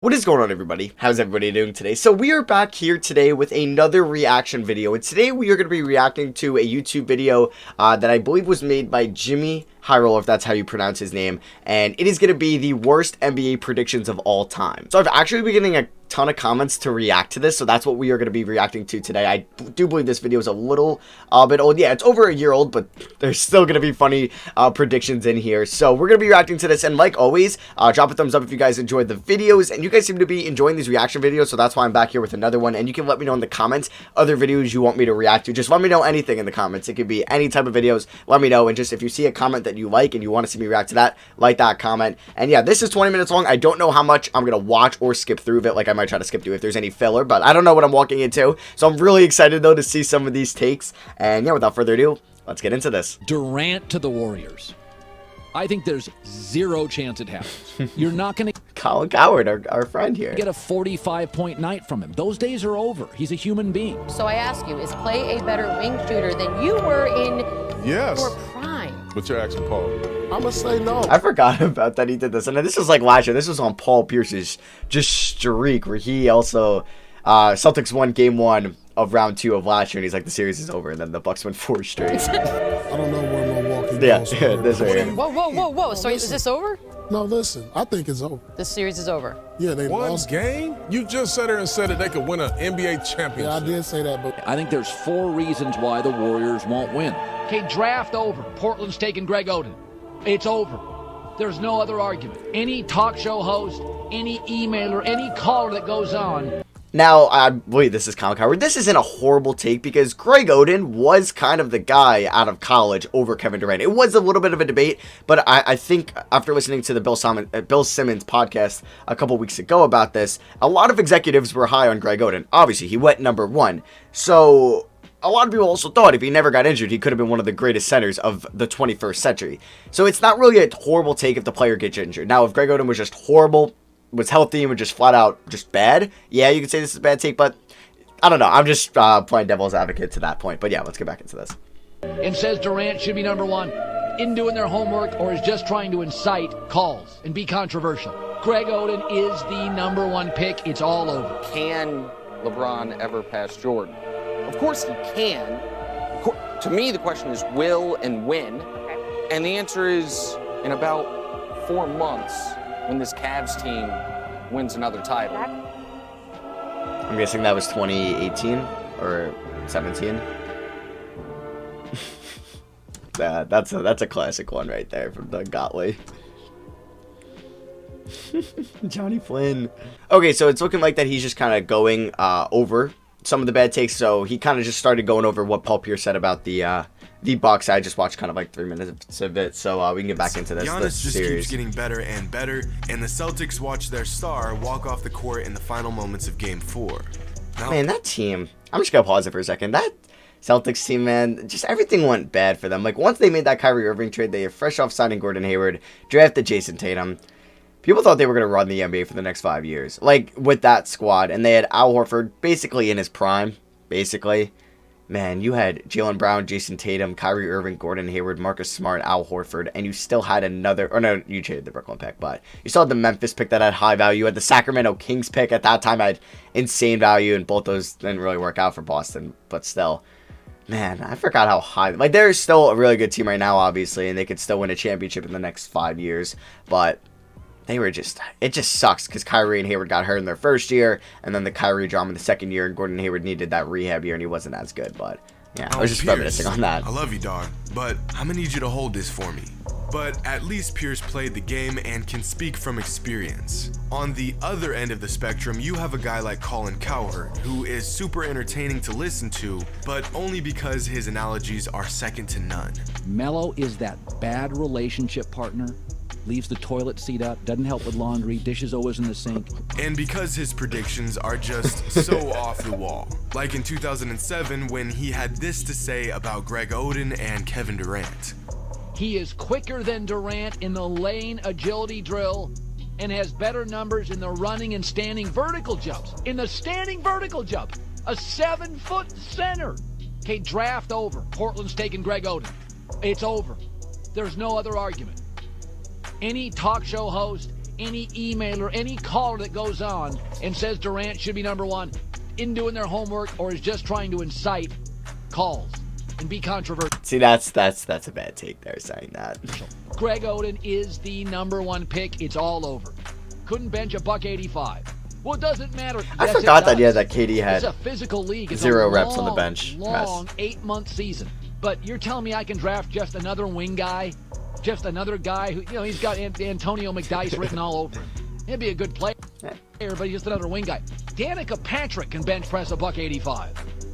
What is going on, everybody? How's everybody doing today? So we are back here today with another reaction video, and today we are going to be reacting to a YouTube video that I believe was made by Jimmy Hyrule, if that's how you pronounce his name, and it is going to be the worst NBA predictions of all time. So I've actually been getting a ton of comments to react to this, so that's what we are going to be reacting to today. I do believe this video is a little bit old. Yeah, it's over a year old, but there's still going to be funny predictions in here. So we're going to be reacting to this, and like always, drop a thumbs up if you guys enjoyed the videos, and you guys seem to be enjoying these reaction videos, so that's why I'm back here with another one. And you can let me know in the comments other videos you want me to react to. Just let me know anything in the comments. It could be any type of videos. Let me know, and just if you see a comment that you like and you want to see me react to that, like that comment. And yeah, this is 20 minutes long. I don't know how much I'm going to watch or skip through of it. Like, I might try to skip through if there's any filler, but I don't know what I'm walking into. So I'm really excited, though, to see some of these takes. And yeah, without further ado, let's get into this. Durant to the Warriors. I think there's zero chance it happens. You're not going to Colin Cowherd, our friend here, get a 45-point night from him. Those days are over. He's a human being. So I ask you, is Clay a better wing shooter than you were in your prime? But you're asking Paul. I'm gonna say no. I forgot about that he did this. And this was like last year. This was on Paul Pierce's just streak, where he also Celtics won game 1 of round 2 of last year, and he's like, the series is over, and then the Bucks won 4 straight. I don't know where Milwaukee goes. Yeah, this right here. Whoa. So is this over? No, listen, I think it's over. This series is over. Yeah, they One lost. game? You just sat there and said that they could win an NBA championship. Yeah, I did say that, but I think there's 4 reasons why the Warriors won't win. Okay, draft over. Portland's taking Greg Oden. It's over. There's no other argument. Any talk show host, any emailer, any caller that goes on. Now, I believe this is Colin Cowherd. This isn't a horrible take because Greg Oden was kind of the guy out of college over Kevin Durant. It was a little bit of a debate, but I think after listening to the Bill Simmons podcast a couple weeks ago about this, a lot of executives were high on Greg Oden. Obviously, he went #1. So a lot of people also thought if he never got injured, he could have been one of the greatest centers of the 21st century. So it's not really a horrible take if the player gets injured. Now, if Greg Oden was just horrible, was healthy, and was just flat out just bad, yeah, you could say this is a bad take, but I don't know. I'm just playing devil's advocate to that point. But yeah, let's get back into this. And says Durant should be #1, in doing their homework, or is just trying to incite calls and be controversial. Greg Oden is the #1 pick. It's all over. Can LeBron ever pass Jordan? Of course he can. To me, the question is will and when. And the answer is in about 4 months when this Cavs team wins another title. I'm guessing that was 2018 or 17. That's a classic one right there from Doug Gottlieb. Johnny Flynn. Okay, so it's looking like that he's just kind of going over some of the bad takes. So he kind of just started going over what Paul Pierce said about the Bucks. I just watched kind of like 3 minutes of it, so we can get back into this. Giannis just keeps getting better and better, and the Celtics watch their star walk off the court in the final moments of Game 4. Now, man, that team, I'm just gonna pause it for a second. That Celtics team, man, just everything went bad for them. Like, once they made that Kyrie Irving trade, they were fresh off signing Gordon Hayward, drafted Jason Tatum. People thought they were going to run the NBA for the next 5 years, like, with that squad. And they had Al Horford basically in his prime, basically. Man, you had Jaylen Brown, Jason Tatum, Kyrie Irving, Gordon Hayward, Marcus Smart, Al Horford, and you still had another, or no, you traded the Brooklyn pick, but you still had the Memphis pick that had high value. You had the Sacramento Kings pick at that time had insane value, and both those didn't really work out for Boston, but still. Man, I forgot how high, like, they're still a really good team right now, obviously, and they could still win a championship in the next 5 years, but they were just, it just sucks because Kyrie and Hayward got hurt in their first year, and then the Kyrie drama in the second year, and Gordon Hayward needed that rehab year, and he wasn't as good, but yeah, I was just reminiscing on that. I love you, dog, but I'm gonna need you to hold this for me. But at least Pierce played the game and can speak from experience. On the other end of the spectrum, you have a guy like Colin Cowherd, who is super entertaining to listen to, but only because his analogies are second to none. Melo is that bad relationship partner. Leaves the toilet seat up, doesn't help with laundry, dishes always in the sink. And because his predictions are just so off the wall. Like in 2007 when he had this to say about Greg Oden and Kevin Durant. He is quicker than Durant in the lane agility drill and has better numbers in the running and standing vertical jumps. In the standing vertical jump, a 7-foot center. Okay, draft over. Portland's taking Greg Oden. It's over. There's no other argument. Any talk show host, any emailer, any caller that goes on and says Durant should be number one in doing their homework or is just trying to incite calls and be controversial. See, that's a bad take there, saying that. Greg Oden is the number one pick. It's all over. Couldn't bench a $185. Well, it doesn't matter. I Yes, forgot it that, yeah, does. that KD had It's a physical league. It's 0 a reps on the bench. Long 8-month season. But you're telling me I can draft just another wing guy? Just another guy who, he's got Antonio McDyess written all over him. He'd be a good player, but he's just another wing guy. Danica Patrick can bench press a $185.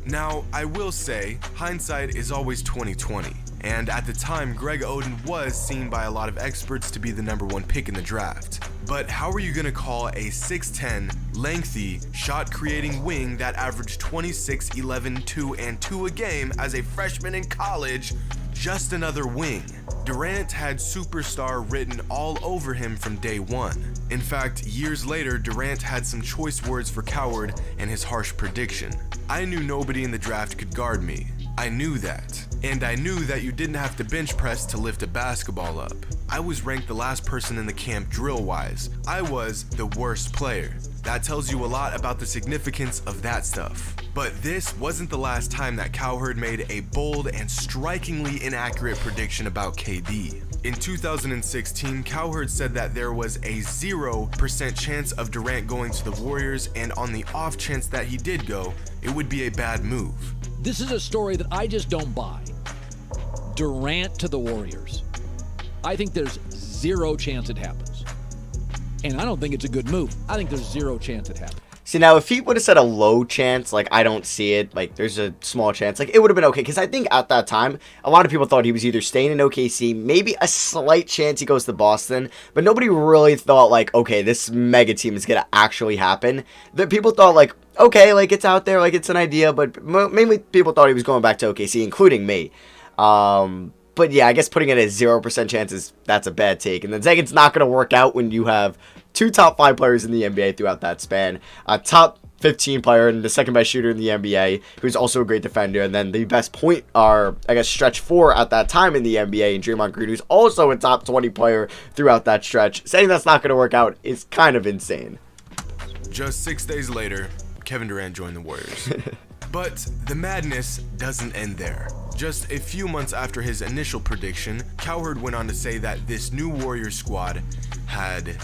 Now, I will say, hindsight is always 20/20, and at the time, Greg Oden was seen by a lot of experts to be the number one pick in the draft. But how are you gonna call a 6'10", lengthy, shot-creating wing that averaged 26, 11, 2, and 2 a game as a freshman in college just another wing? Durant had superstar written all over him from day one. In fact, years later, Durant had some choice words for Cowherd and his harsh prediction. I knew nobody in the draft could guard me. I knew that. And I knew that you didn't have to bench press to lift a basketball up. I was ranked the last person in the camp drill-wise. I was the worst player. That tells you a lot about the significance of that stuff. But this wasn't the last time that Cowherd made a bold and strikingly inaccurate prediction about KD. In 2016, Cowherd said that there was a 0% chance of Durant going to the Warriors, and on the off chance that he did go, it would be a bad move. This is a story that I just don't buy. Durant to the Warriors. I think there's 0 chance it happens. And I don't think it's a good move. I think there's 0 chance it happens. See, now, if he would have said a low chance, like, I don't see it, like, there's a small chance, like, it would have been okay, because I think at that time, a lot of people thought he was either staying in OKC, maybe a slight chance he goes to Boston, but nobody really thought, like, okay, this mega team is going to actually happen. The people thought, like, okay, like, it's out there, like, it's an idea, but mainly people thought he was going back to OKC, including me. But yeah, I guess putting it at 0% chances, that's a bad take. And then saying it's not going to work out when you have 2 top 5 players in the NBA throughout that span. A top 15 player and the second best shooter in the NBA, who's also a great defender. And then the best point, or I guess stretch 4 at that time in the NBA, and Draymond Green, who's also a top 20 player throughout that stretch. Saying that's not going to work out is kind of insane. Just 6 days later, Kevin Durant joined the Warriors. But the madness doesn't end there. Just a few months after his initial prediction, Cowherd went on to say that this new Warriors squad had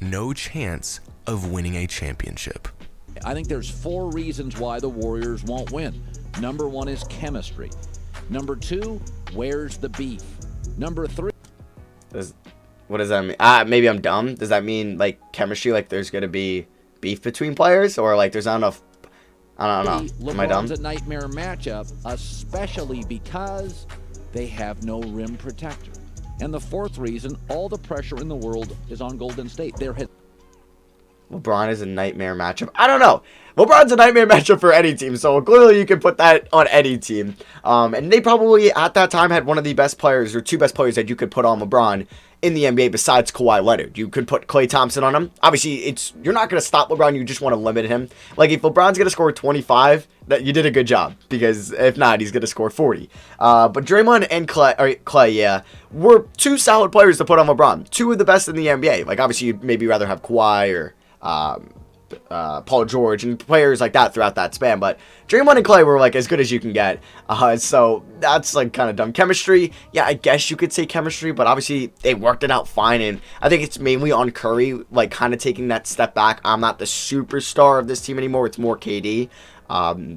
no chance of winning a championship. I think there's 4 reasons why the Warriors won't win. Number 1 is chemistry. Number 2, where's the beef? Number 3. What does that mean? Maybe I'm dumb. Does that mean, like, chemistry, like there's going to be beef between players? Or, like, there's not enough... I don't know. Am I dumb? LeBron's a nightmare matchup, especially because they have no rim protector. And the 4th reason, all the pressure in the world is on Golden State. LeBron is a nightmare matchup. I don't know. LeBron's a nightmare matchup for any team, so clearly you can put that on any team. And they probably, at that time, had one of the best players, or 2 best players that you could put on LeBron in the NBA besides Kawhi Leonard. You could put Klay Thompson on him. Obviously, you're not going to stop LeBron. You just want to limit him. Like, if LeBron's going to score 25, that you did a good job. Because if not, he's going to score 40. But Draymond and Klay, yeah, were 2 solid players to put on LeBron. 2 of the best in the NBA. Like, obviously, you'd maybe rather have Kawhi or Paul George and players like that throughout that span, but Draymond and Klay were like as good as you can get, so that's like kind of dumb. Chemistry, yeah, I guess you could say chemistry, but obviously they worked it out fine, and I think it's mainly on Curry, like kind of taking that step back. I'm not the superstar of this team anymore, it's more KD.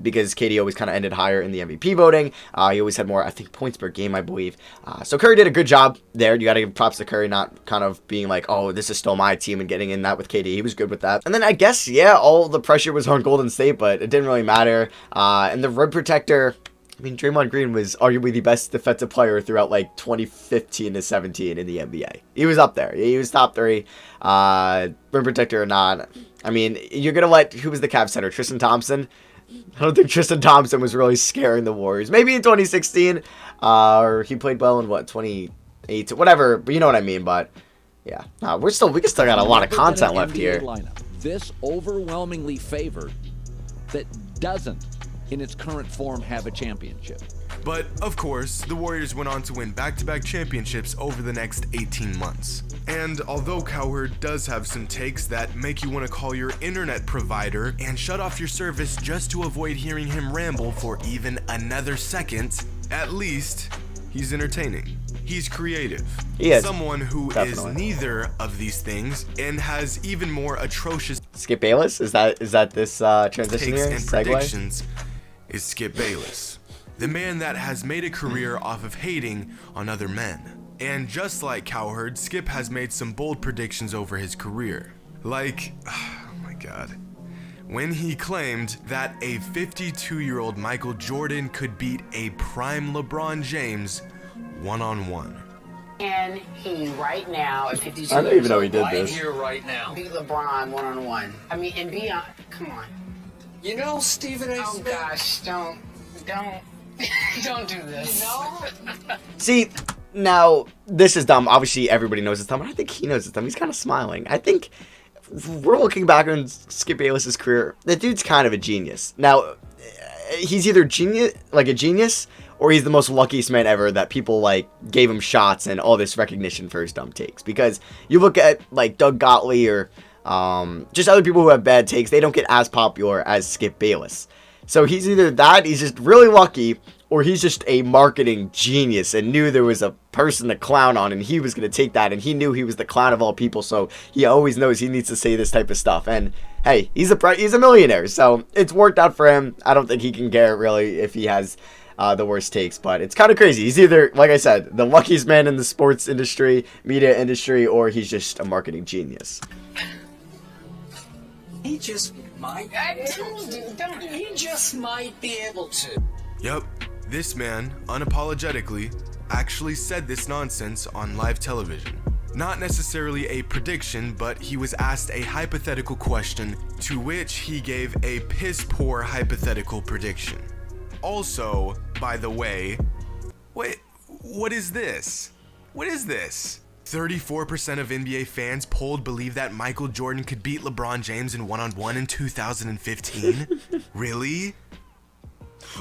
Because KD always kind of ended higher in the MVP voting. He always had more, I think, points per game, I believe. So Curry did a good job there. You got to give props to Curry, not kind of being like, oh, this is still my team and getting in that with KD. He was good with that. And then I guess, yeah, all the pressure was on Golden State, but it didn't really matter. And the rim protector, I mean, Draymond Green was arguably the best defensive player throughout like 2015 to 17 in the NBA. He was up there. He was top 3. Rim protector or not. I mean, you're going to let, who was the Cavs center? Tristan Thompson? I don't think Tristan Thompson was really scaring the Warriors. Maybe in 2016, or he played well in what, 2018, whatever. But you know what I mean. But yeah, we still got a lot of content left here. Lineup. This overwhelmingly favored that doesn't, in its current form, have a championship. But, of course, the Warriors went on to win back-to-back championships over the next 18 months. And although Cowherd does have some takes that make you want to call your internet provider and shut off your service just to avoid hearing him ramble for even another second, at least he's entertaining. He's creative. He is. Someone who Definitely. is neither of these things and has even more atrocious Skip Bayless? Is that this transition takes here? and Segue? predictions is Skip Bayless. The man that has made a career off of hating on other men. And just like Cowherd, Skip has made some bold predictions over his career. Like, oh my god. When he claimed that a 52-year-old Michael Jordan could beat a prime LeBron James one-on-one. And he right now at 52 I don't even know he did right this. here right now beat LeBron one-on-one. I mean, and beyond. Come on. You know, Stephen A. Oh Smith. gosh, don't don't do this. You know? See, now, this is dumb. Obviously, everybody knows it's dumb, but I think he knows it's dumb. He's kind of smiling. I think we're looking back on Skip Bayless's career. The dude's kind of a genius. Now, he's either a genius, or he's the most luckiest man ever that people, like, gave him shots and all this recognition for his dumb takes. Because you look at, like, Doug Gottlieb or just other people who have bad takes, they don't get as popular as Skip Bayless. So he's either that, he's just really lucky, or he's just a marketing genius and knew there was a person to clown on and he was going to take that, and he knew he was the clown of all people, so he always knows he needs to say this type of stuff. And hey, he's a millionaire, so it's worked out for him. I don't think he can care really if he has the worst takes, but it's kind of crazy. He's either, like I said, the luckiest man in the sports industry, media industry, or he's just a marketing genius. He just might. He just might be able to. Yep, this man, unapologetically, actually said this nonsense on live television. Not necessarily a prediction, but he was asked a hypothetical question, to which he gave a piss-poor hypothetical prediction. Also, by the way, wait, what is this? What is this? 34% of NBA fans polled believe that Michael Jordan could beat LeBron James in one-on-one in 2015? Really?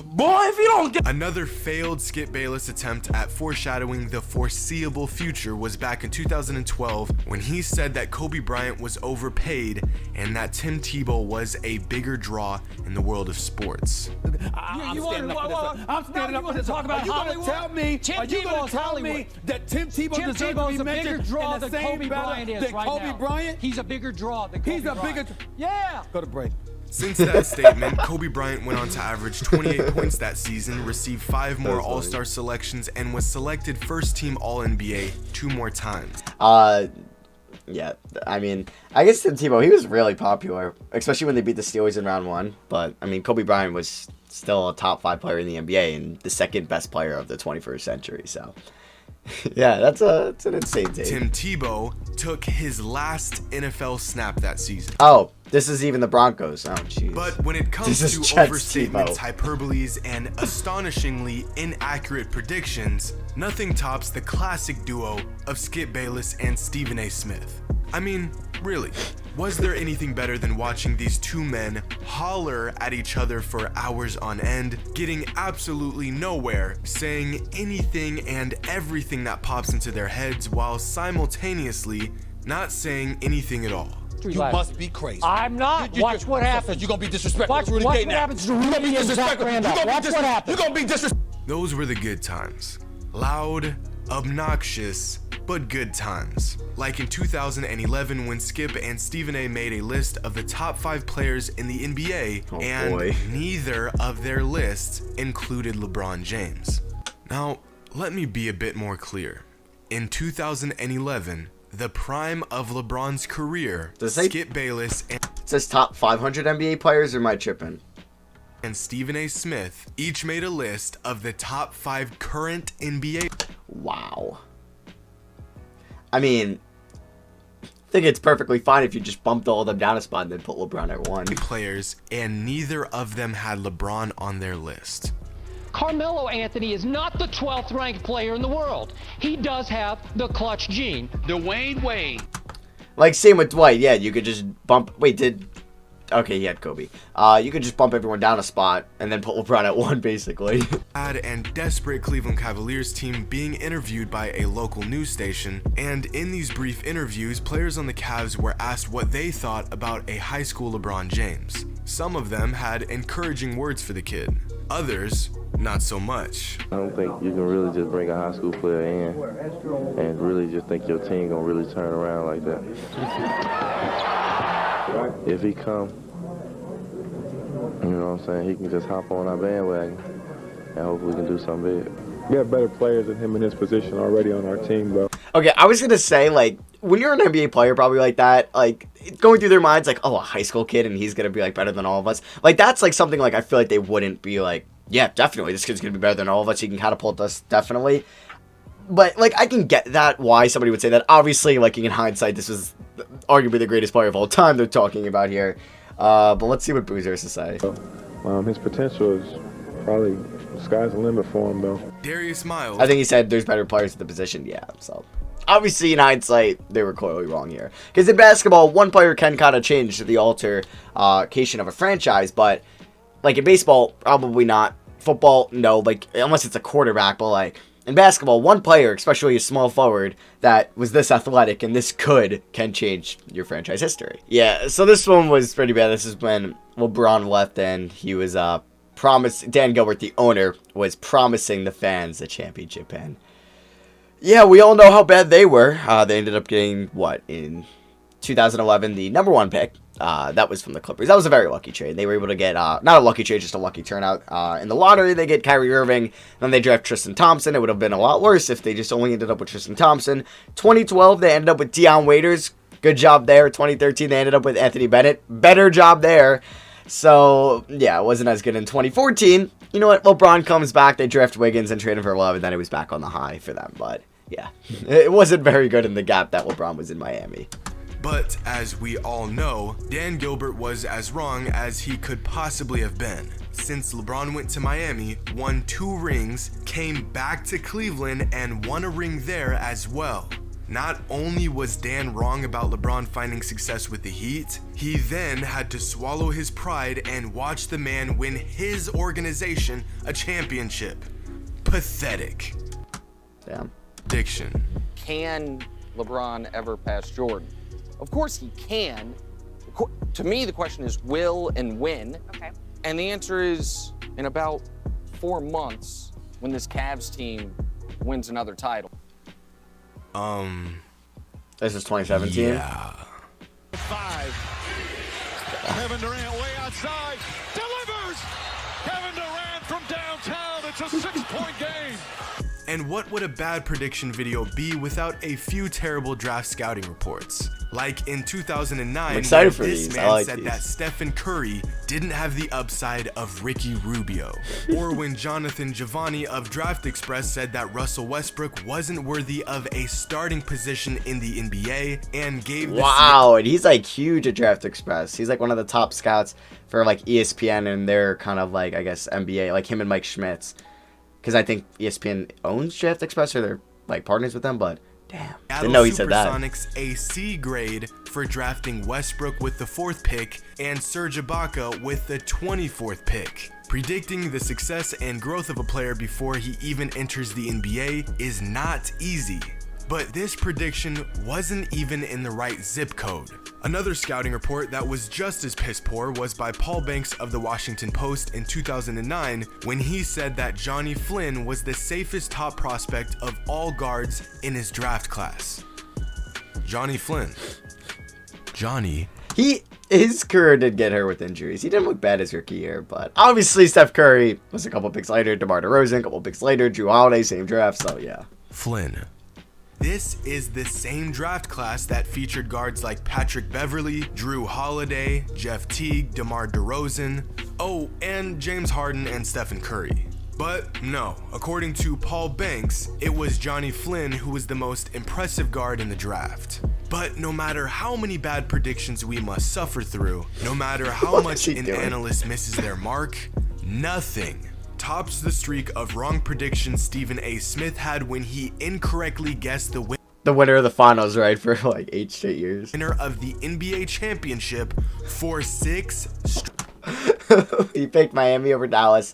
Boy, if you don't get. Another failed Skip Bayless attempt at foreshadowing the foreseeable future was back in 2012 when he said that Kobe Bryant was overpaid and that Tim Tebow was a bigger draw in the world of sports. I'm standing up for this. Talk about Are you Hollywood? going to tell me? Tim Are you Tebow going is to tell Hollywood. me that Tim Tebow Tim deserves Tebow's to be a bigger mentioned draw in the than same Kobe battle Bryant is than right Kobe now. Bryant? He's a bigger draw than Kobe He's a Bryant. bigger. Yeah. Go to break. Since that statement, Kobe Bryant went on to average 28 points that season, received 5 more All-Star selections, and was selected first-team All-NBA 2 more times. Yeah, I mean, I guess Tim Tebow, he was really popular, especially when they beat the Steelers in round 1. But, I mean, Kobe Bryant was still a top 5 player in the NBA and the second best player of the 21st century, so... yeah, it's an insane take. Tim Tebow took his last NFL snap that season. Oh, this is even the Broncos. Oh, jeez. But when it comes This to is Jets overstatements, Tebow. hyperboles, and astonishingly inaccurate predictions, nothing tops the classic duo of Skip Bayless and Stephen A. Smith. I mean, really, was there anything better than watching these two men holler at each other for hours on end, getting absolutely nowhere, saying anything and everything that pops into their heads while simultaneously not saying anything at all? You must be crazy. I'm not. Watch what happens. You're going to be disrespectful. Watch to Rudy what Gay now. happens to Rudy and Zach Randolph. Watch what happens. You're going to be disrespectful. Those were the good times. Loud, obnoxious, but good times. Like in 2011 when Skip and Stephen A. made a list of the top 5 players in the NBA, and boy. neither of their lists included LeBron James. Now, let me be a bit more clear. In 2011, the prime of LeBron's career, Does it say- Skip Bayless It says top 500 NBA players, or am I tripping? and Stephen A. Smith each made a list of the top 5 current NBA Wow. I mean, I think it's perfectly fine if you just bumped all of them down a spot and then put LeBron at 1. players, and neither of them had LeBron on their list. Carmelo Anthony is not the 12th ranked player in the world. He does have the clutch gene. Dwayne Wade. Like, same with Dwight. Yeah, you could just bump... Wait, did Okay, he had Kobe. You could just bump everyone down a spot and then put LeBron at 1, basically. And desperate Cleveland Cavaliers team being interviewed by a local news station, and in these brief interviews, players on the Cavs were asked what they thought about a high school LeBron James. Some of them had encouraging words for the kid. Others, not so much. I don't think you can really just bring a high school player in and really just think your team gonna really turn around like that. If he come, you know what I'm saying, he can just hop on our bandwagon and hopefully we can do something big. We have better players than him in his position already on our team, bro. Okay, I was gonna say, like, when you're an NBA player probably like that, like, going through their minds, like, oh, a high school kid and he's gonna be, like, better than all of us. Like, that's, like, something, like, I feel like they wouldn't be like, yeah, definitely, this kid's gonna be better than all of us, he can catapult us, definitely. But, like, I can get that, why somebody would say that. Obviously, like, in hindsight, this was arguably the greatest player of all time they're talking about here. But let's see what Boozer has to say. His potential is probably, sky's the limit for him, though. Darius Miles. I think he said there's better players at the position, yeah, so. Obviously, in hindsight, they were clearly wrong here. Because in basketball, one player can kind of change the altercation of a franchise, but, like, in baseball, probably not. Football, no, like, unless it's a quarterback, but, like, in basketball, one player, especially a small forward, that was this athletic and this can change your franchise history. Yeah, so this one was pretty bad. This is when LeBron left and he was Dan Gilbert, the owner, was promising the fans a championship. And yeah, we all know how bad they were. They ended up getting, what, in 2011, the #1 pick. That was from the Clippers. That was a very lucky trade. They were able to get, not a lucky trade, just a lucky turnout. In the lottery, they get Kyrie Irving. Then they draft Tristan Thompson. It would have been a lot worse if they just only ended up with Tristan Thompson. 2012, they ended up with Deion Waiters. Good job there. 2013, they ended up with Anthony Bennett. Better job there. So, yeah, it wasn't as good in 2014. You know what? LeBron comes back. They draft Wiggins and trade him for Love, and then it was back on the high for them. But, yeah, it wasn't very good in the gap that LeBron was in Miami. But, as we all know, Dan Gilbert was as wrong as he could possibly have been. Since LeBron went to Miami, won 2 rings, came back to Cleveland, and won a ring there as well. Not only was Dan wrong about LeBron finding success with the Heat, he then had to swallow his pride and watch the man win his organization a championship. Pathetic. Damn. Prediction. Can LeBron ever pass Jordan? Of course he can. To me, the question is will and when. Okay. And the answer is in about 4 months when this Cavs team wins another title. This is 2017? Yeah. 5. Kevin Durant way outside. Delivers! Kevin Durant from downtown. It's a 6-point game. And what would a bad prediction video be without a few terrible draft scouting reports? Like in 2009, I'm excited for this these. man said that Stephen Curry didn't have the upside of Ricky Rubio. Or when Jonathan Giovanni of Draft Express said that Russell Westbrook wasn't worthy of a starting position in the NBA and gave the Wow, and he's like huge at Draft Express. He's like one of the top scouts for like ESPN and their kind of like, I guess, NBA, like him and Mike Schmitz. Because I think ESPN owns Draft Express or they're like partners with them, but damn, didn't know he said that. Supersonics a C grade for drafting Westbrook with the 4th pick and Serge Ibaka with the 24th pick. Predicting the success and growth of a player before he even enters the NBA is not easy. But this prediction wasn't even in the right zip code. Another scouting report that was just as piss poor was by Paul Banks of the Washington Post in 2009 when he said that Johnny Flynn was the safest top prospect of all guards in his draft class. Johnny Flynn. Johnny. His career did get hurt with injuries. He didn't look bad his rookie year, but obviously Steph Curry was a couple picks later, DeMar DeRozan, a couple picks later, Drew Holiday, same draft, so yeah. Flynn. This is the same draft class that featured guards like Patrick Beverley, Drew Holiday, Jeff Teague, DeMar DeRozan, and James Harden and Stephen Curry. But no, according to Paul Banks, it was Johnny Flynn who was the most impressive guard in the draft. But no matter how many bad predictions we must suffer through, no matter how much an analyst misses their mark, nothing tops the streak of wrong predictions Stephen A. Smith had when he incorrectly guessed the win. the winner of the finals, right, for like 8 straight years. Winner of the NBA championship for 6 He picked Miami over Dallas.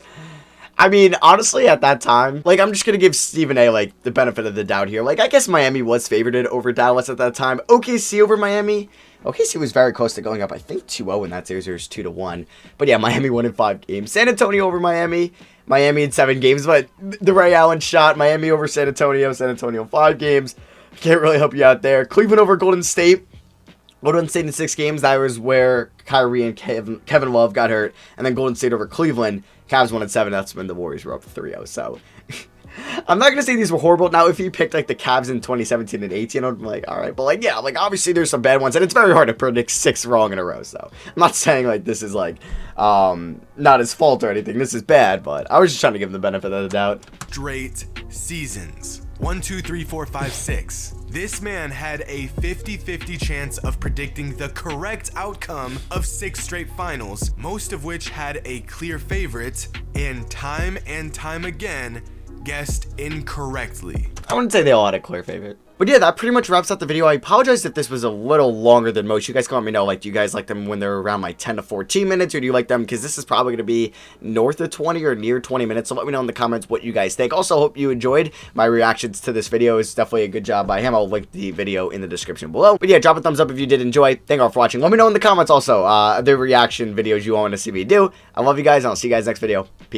I mean, honestly, at that time, like, I'm just going to give Stephen A, like, the benefit of the doubt here. Like, I guess Miami was favored over Dallas at that time. OKC over Miami. OKC was very close to going up, I think, 2-0 in that series. It was 2-1. But yeah, Miami won in 5 games. San Antonio over Miami. Miami in 7 games. But the Ray Allen shot. Miami over San Antonio. San Antonio 5 games. Can't really help you out there. Cleveland over Golden State. Golden State in 6 games. That was where Kyrie and Kevin Love got hurt. And then Golden State over Cleveland. Cavs won in 7. That's when the Warriors were up 3-0. So I'm not going to say these were horrible. Now, if you picked like the Cavs in 2017 and 18, I'd be like, all right. But like, yeah, like obviously there's some bad ones. And it's very hard to predict 6 wrong in a row. So I'm not saying like this is like not his fault or anything. This is bad. But I was just trying to give him the benefit of the doubt. straight seasons. 1, 2, 3, 4, 5, 6. This man had a 50-50 chance of predicting the correct outcome of 6 straight finals, most of which had a clear favorite, and time again, guessed incorrectly. I wouldn't say they all had a clear favorite. But yeah, that pretty much wraps up the video. I apologize if this was a little longer than most. You guys can let me know, like, do you guys like them when they're around like 10 to 14 minutes, or do you like them because this is probably going to be north of 20 or near 20 minutes? So let me know in the comments what you guys think. Also, hope you enjoyed my reactions to this video. It's definitely a good job by him. I'll link the video in the description below. But yeah, drop a thumbs up if you did enjoy. Thank you all for watching. Let me know in the comments also the reaction videos you want to see me do. I love you guys, and I'll see you guys next video. Peace.